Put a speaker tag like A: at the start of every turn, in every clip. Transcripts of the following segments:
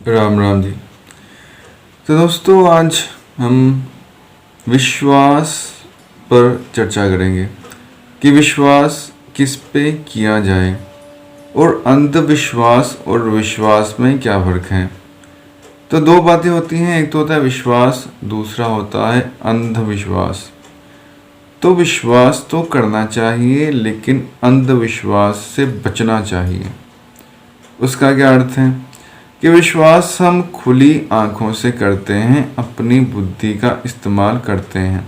A: राम राम जी। तो दोस्तों, आज हम विश्वास पर चर्चा करेंगे कि विश्वास किस पे किया जाए और अंधविश्वास और विश्वास में क्या फ़र्क है। तो दो बातें होती हैं, एक तो होता है विश्वास, दूसरा होता है अंधविश्वास। तो विश्वास तो करना चाहिए, लेकिन अंधविश्वास से बचना चाहिए। उसका क्या अर्थ है कि विश्वास हम खुली आंखों से करते हैं, अपनी बुद्धि का इस्तेमाल करते हैं।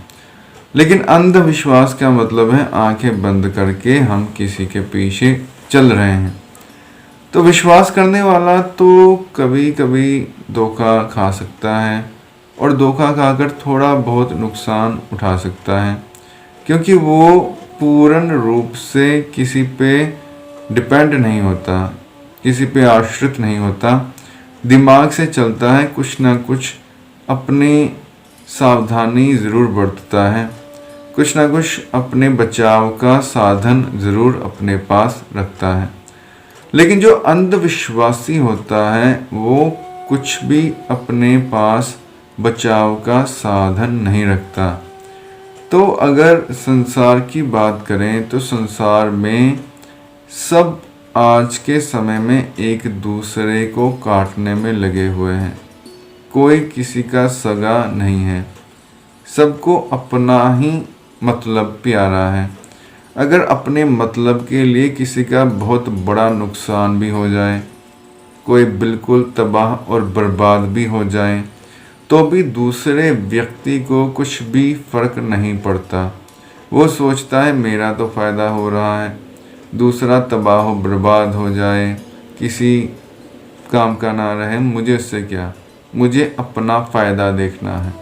A: लेकिन अंधविश्वास का मतलब है आंखें बंद करके हम किसी के पीछे चल रहे हैं। तो विश्वास करने वाला तो कभी कभी धोखा खा सकता है और धोखा खाकर थोड़ा बहुत नुकसान उठा सकता है, क्योंकि वो पूर्ण रूप से किसी पे डिपेंड नहीं होता, किसी पे आश्रित नहीं होता, दिमाग से चलता है, कुछ ना कुछ अपनी सावधानी ज़रूर बरतता है, कुछ ना कुछ अपने बचाव का साधन ज़रूर अपने पास रखता है। लेकिन जो अंधविश्वासी होता है वो कुछ भी अपने पास बचाव का साधन नहीं रखता। तो अगर संसार की बात करें तो संसार में सब आज के समय में एक दूसरे को काटने में लगे हुए हैं। कोई किसी का सगा नहीं है, सबको अपना ही मतलब प्यारा है। अगर अपने मतलब के लिए किसी का बहुत बड़ा नुकसान भी हो जाए, कोई बिल्कुल तबाह और बर्बाद भी हो जाए, तो भी दूसरे व्यक्ति को कुछ भी फर्क नहीं पड़ता। वो सोचता है मेरा तो फ़ायदा हो रहा है, दूसरा तबाह बर्बाद हो जाए, किसी काम का ना रहे, मुझे उससे क्या, मुझे अपना फ़ायदा देखना है।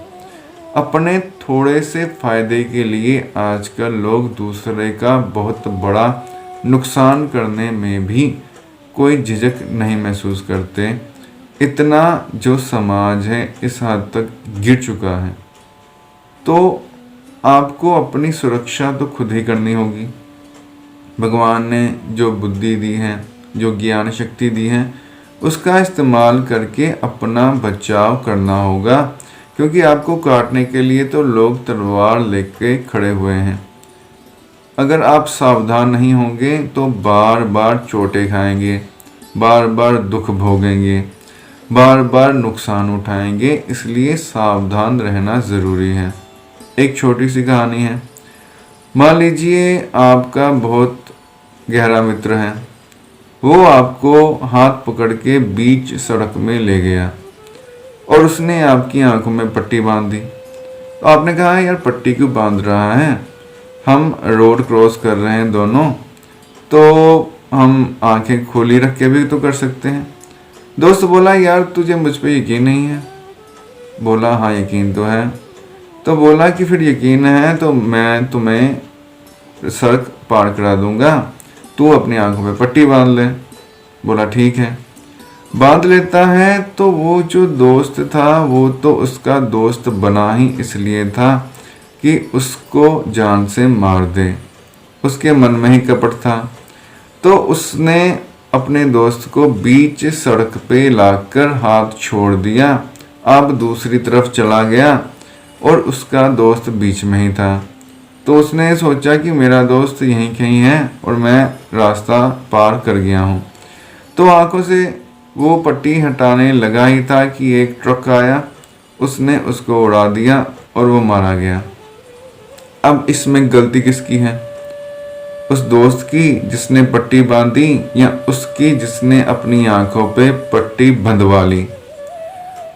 A: अपने थोड़े से फ़ायदे के लिए आजकल लोग दूसरे का बहुत बड़ा नुकसान करने में भी कोई झिझक नहीं महसूस करते। इतना जो समाज है इस हद तक गिर चुका है। तो आपको अपनी सुरक्षा तो खुद ही करनी होगी। भगवान ने जो बुद्धि दी है, जो ज्ञान शक्ति दी है, उसका इस्तेमाल करके अपना बचाव करना होगा, क्योंकि आपको काटने के लिए तो लोग तलवार लेके खड़े हुए हैं। अगर आप सावधान नहीं होंगे तो बार बार चोटें खाएंगे, बार बार दुख भोगेंगे, बार बार नुकसान उठाएंगे। इसलिए सावधान रहना ज़रूरी है। एक छोटी सी कहानी है। मान लीजिए आपका बहुत गहरा मित्र है, वो आपको हाथ पकड़ के बीच सड़क में ले गया और उसने आपकी आंखों में पट्टी बांध दी। तो आपने कहा यार पट्टी क्यों बांध रहा है, हम रोड क्रॉस कर रहे हैं दोनों, तो हम आंखें खोली रख के भी तो कर सकते हैं। दोस्त बोला यार तुझे मुझ पर यकीन नहीं है। बोला हाँ यकीन तो है। तो बोला कि फिर यकीन है तो मैं तुम्हें सड़क पार करा दूंगा, तू अपनी आंखों पे पट्टी बांध ले। बोला ठीक है। बांध लेता है तो वो जो दोस्त था वो तो उसका दोस्त बना ही इसलिए था कि उसको जान से मार दे। उसके मन में ही कपट था, तो उसने अपने दोस्त को बीच सड़क पे लाकर हाथ छोड़ दिया। अब दूसरी तरफ चला गया और उसका दोस्त बीच में ही था। तो उसने सोचा कि मेरा दोस्त यहीं कहीं है और मैं रास्ता पार कर गया हूँ। तो आंखों से वो पट्टी हटाने लगा ही था कि एक ट्रक आया, उसने उसको उड़ा दिया और वो मारा गया। अब इसमें गलती किसकी है, उस दोस्त की जिसने पट्टी बांधी या उसकी जिसने अपनी आंखों पे पट्टी बंधवा ली।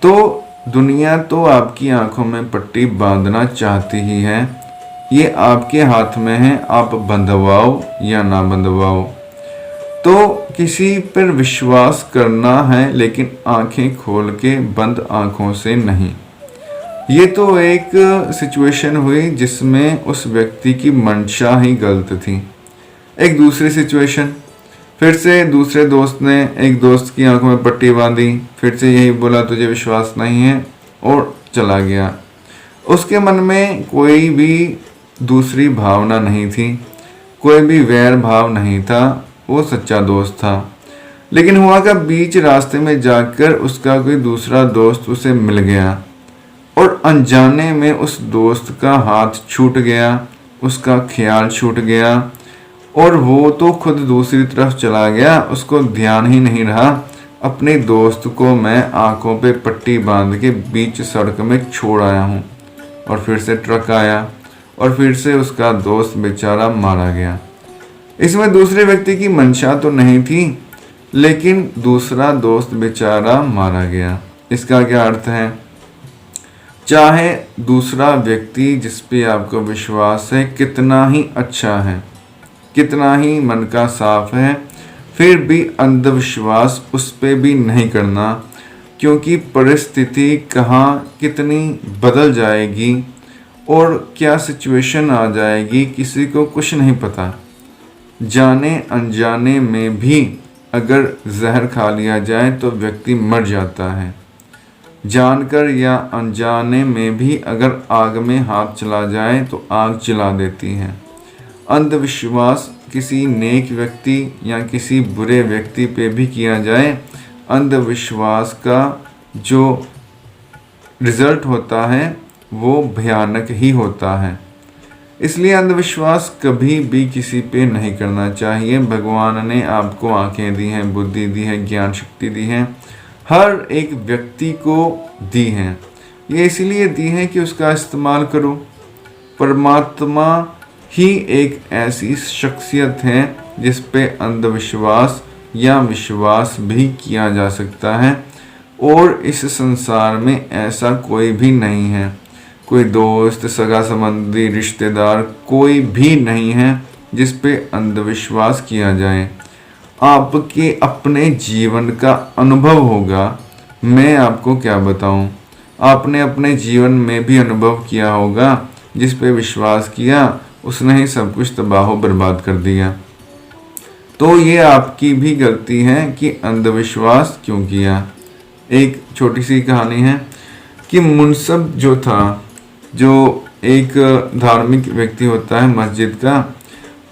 A: तो दुनिया तो आपकी आंखों में पट्टी बांधना चाहती ही है, ये आपके हाथ में है, आप बंधवाओ या ना बंधवाओ। तो किसी पर विश्वास करना है, लेकिन आंखें खोल के बंद आंखों से नहीं। ये तो एक सिचुएशन हुई जिसमें उस व्यक्ति की मंशा ही गलत थी। एक दूसरी सिचुएशन, फिर से दूसरे दोस्त ने एक दोस्त की आंखों में पट्टी बांधी, फिर से यही बोला तुझे विश्वास नहीं है और चला गया। उसके मन में कोई भी दूसरी भावना नहीं थी, कोई भी वैर भाव नहीं था, वो सच्चा दोस्त था। लेकिन हुआ का बीच रास्ते में जाकर उसका कोई दूसरा दोस्त उसे मिल गया और अनजाने में उस दोस्त का हाथ छूट गया, उसका ख्याल छूट गया और वो तो खुद दूसरी तरफ चला गया। उसको ध्यान ही नहीं रहा। अपने दोस्त को मैं आंखों पे पट्टी बांध के बीच सड़क में छोड़ आया हूँ। और फिर से ट्रक आया और फिर से उसका दोस्त बेचारा मारा गया। इसमें दूसरे व्यक्ति की मंशा तो नहीं थी, लेकिन दूसरा दोस्त बेचारा मारा गया। इसका क्या अर्थ है? चाहे दूसरा व्यक्ति जिस पे आपको विश्वास है कितना ही अच्छा है, कितना ही मन का साफ है, फिर भी अंधविश्वास उस पे भी नहीं करना, क्योंकि परिस्थिति कहाँ कितनी बदल जाएगी और क्या सिचुएशन आ जाएगी किसी को कुछ नहीं पता। जाने अनजाने में भी अगर जहर खा लिया जाए तो व्यक्ति मर जाता है। जानकर या अनजाने में भी अगर आग में हाथ चला जाए तो आग जला देती है। अंधविश्वास किसी नेक व्यक्ति या किसी बुरे व्यक्ति पे भी किया जाए, अंधविश्वास का जो रिजल्ट होता है वो भयानक ही होता है। इसलिए अंधविश्वास कभी भी किसी पे नहीं करना चाहिए। भगवान ने आपको आंखें दी हैं, बुद्धि दी है, ज्ञान शक्ति दी है, हर एक व्यक्ति को दी हैं। ये इसलिए दी है कि उसका इस्तेमाल करो। परमात्मा ही एक ऐसी शख्सियत है जिस पे अंधविश्वास या विश्वास भी किया जा सकता है और इस संसार में ऐसा कोई भी नहीं है। कोई दोस्त, सगा संबंधी, रिश्तेदार कोई भी नहीं है जिस पे अंधविश्वास किया जाए। आपके अपने जीवन का अनुभव होगा, मैं आपको क्या बताऊं। आपने अपने जीवन में भी अनुभव किया होगा, जिस पे विश्वास किया उसने ही सब कुछ तबाह बर्बाद कर दिया। तो ये आपकी भी गलती है कि अंधविश्वास क्यों किया। एक छोटी सी कहानी है कि मुनसब जो था, जो एक धार्मिक व्यक्ति होता है मस्जिद का,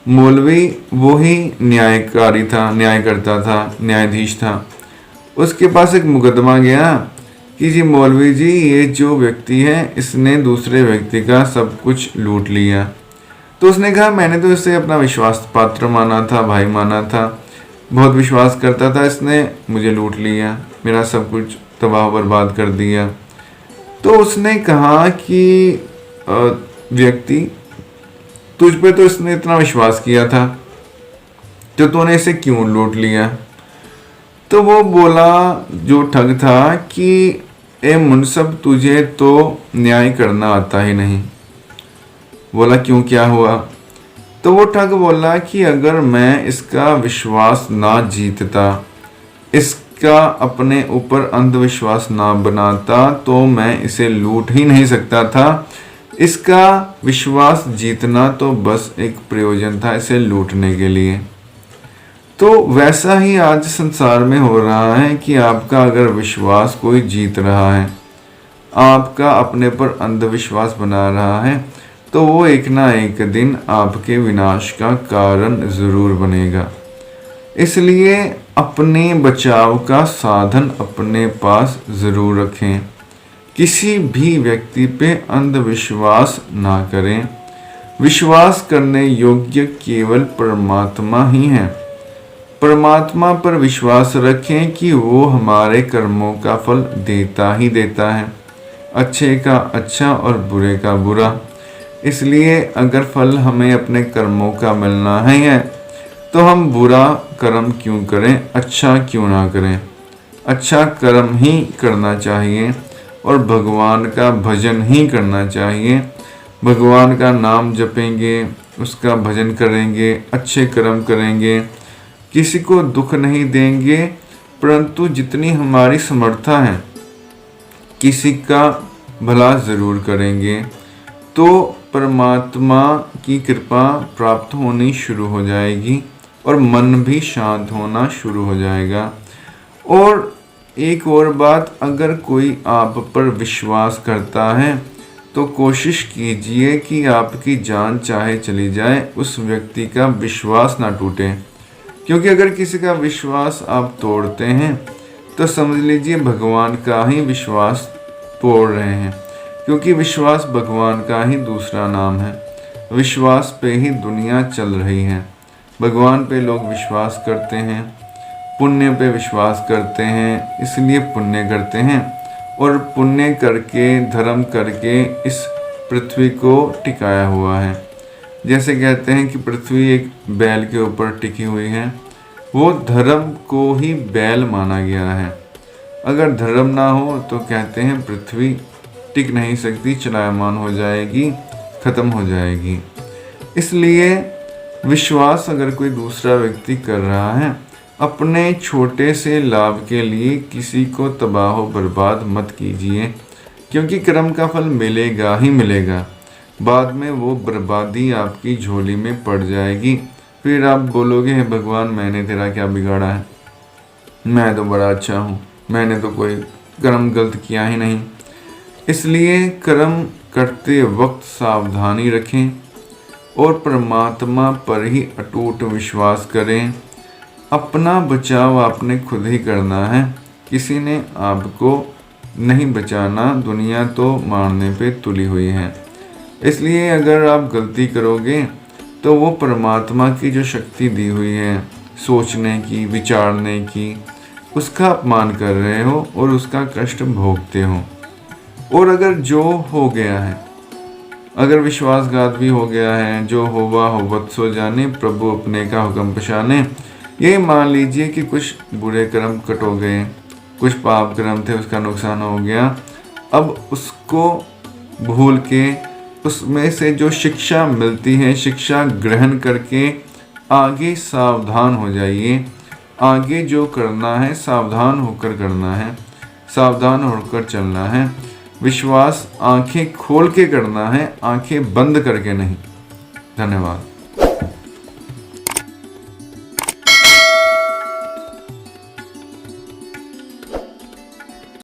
A: मौलवी वो ही न्यायकारी था, न्याय करता था, न्यायाधीश था। उसके पास एक मुकदमा गया कि जी मौलवी जी, ये जो व्यक्ति है इसने दूसरे व्यक्ति का सब कुछ लूट लिया। तो उसने कहा मैंने तो इसे अपना विश्वास पात्र माना था, भाई माना था, बहुत विश्वास करता था, इसने मुझे लूट लिया, मेरा सब कुछ तबाह बर्बाद कर दिया। तो उसने कहा कि व्यक्ति, तुझ पे तो इसने इतना विश्वास किया था, तो तूने इसे क्यों लूट लिया? तो वो बोला, जो ठग था, कि ए मुनसब, तुझे तो न्याय करना आता ही नहीं। बोला क्यों, क्या हुआ? तो वो ठग बोला कि अगर मैं इसका विश्वास ना जीतता, इसका अपने ऊपर अंधविश्वास ना बनाता, तो मैं इसे लूट ही नहीं सकता था। इसका विश्वास जीतना तो बस एक प्रयोजन था इसे लूटने के लिए। तो वैसा ही आज संसार में हो रहा है कि आपका अगर विश्वास कोई जीत रहा है, आपका अपने पर अंधविश्वास बना रहा है, तो वो एक ना एक दिन आपके विनाश का कारण जरूर बनेगा। इसलिए अपने बचाव का साधन अपने पास जरूर रखें। किसी भी व्यक्ति पे अंधविश्वास ना करें। विश्वास करने योग्य केवल परमात्मा ही है। परमात्मा पर विश्वास रखें कि वो हमारे कर्मों का फल देता ही देता है, अच्छे का अच्छा और बुरे का बुरा। इसलिए अगर फल हमें अपने कर्मों का मिलना है तो हम बुरा कर्म क्यों करें, अच्छा क्यों ना करें। अच्छा कर्म ही करना चाहिए और भगवान का भजन ही करना चाहिए। भगवान का नाम जपेंगे, उसका भजन करेंगे, अच्छे कर्म करेंगे, किसी को दुख नहीं देंगे, परंतु जितनी हमारी समर्था है किसी का भला जरूर करेंगे, तो परमात्मा की कृपा प्राप्त होनी शुरू हो जाएगी और मन भी शांत होना शुरू हो जाएगा। और एक और बात, अगर कोई आप पर विश्वास करता है तो कोशिश कीजिए कि आपकी जान चाहे चली जाए, उस व्यक्ति का विश्वास ना टूटे, क्योंकि अगर किसी का विश्वास आप तोड़ते हैं तो समझ लीजिए भगवान का ही विश्वास तोड़ रहे हैं, क्योंकि विश्वास भगवान का ही दूसरा नाम है। विश्वास पे ही दुनिया चल रही है। भगवान पे लोग विश्वास करते हैं, पुण्य पे विश्वास करते हैं, इसलिए पुण्य करते हैं और पुण्य करके धर्म करके इस पृथ्वी को टिकाया हुआ है। जैसे कहते हैं कि पृथ्वी एक बैल के ऊपर टिकी हुई है, वो धर्म को ही बैल माना गया है। अगर धर्म ना हो तो कहते हैं पृथ्वी टिक नहीं सकती, चलायमान हो जाएगी, खत्म हो जाएगी। इसलिए विश्वास अगर कोई दूसरा व्यक्ति कर रहा है, अपने छोटे से लाभ के लिए किसी को तबाह बर्बाद मत कीजिए, क्योंकि कर्म का फल मिलेगा ही मिलेगा। बाद में वो बर्बादी आपकी झोली में पड़ जाएगी। फिर आप बोलोगे हे भगवान, मैंने तेरा क्या बिगाड़ा है, मैं तो बड़ा अच्छा हूँ, मैंने तो कोई कर्म गलत किया ही नहीं। इसलिए कर्म करते वक्त सावधानी रखें और परमात्मा पर ही अटूट विश्वास करें। अपना बचाव आपने खुद ही करना है, किसी ने आपको नहीं बचाना। दुनिया तो मारने पे तुली हुई है। इसलिए अगर आप गलती करोगे तो वो परमात्मा की जो शक्ति दी हुई है सोचने की, विचारने की, उसका अपमान कर रहे हो और उसका कष्ट भोगते हो। और अगर जो हो गया है, अगर विश्वासघात भी हो गया है, जो होवा होवत सो जाने, प्रभु अपने का हुक्म पछाने, ये मान लीजिए कि कुछ बुरे कर्म कट हो गए, कुछ पाप कर्म थे, उसका नुकसान हो गया। अब उसको भूल के उसमें से जो शिक्षा मिलती है, शिक्षा ग्रहण करके आगे सावधान हो जाइए। आगे जो करना है सावधान होकर करना है, सावधान होकर चलना है। विश्वास आंखें खोल के करना है, आंखें बंद करके नहीं। धन्यवाद।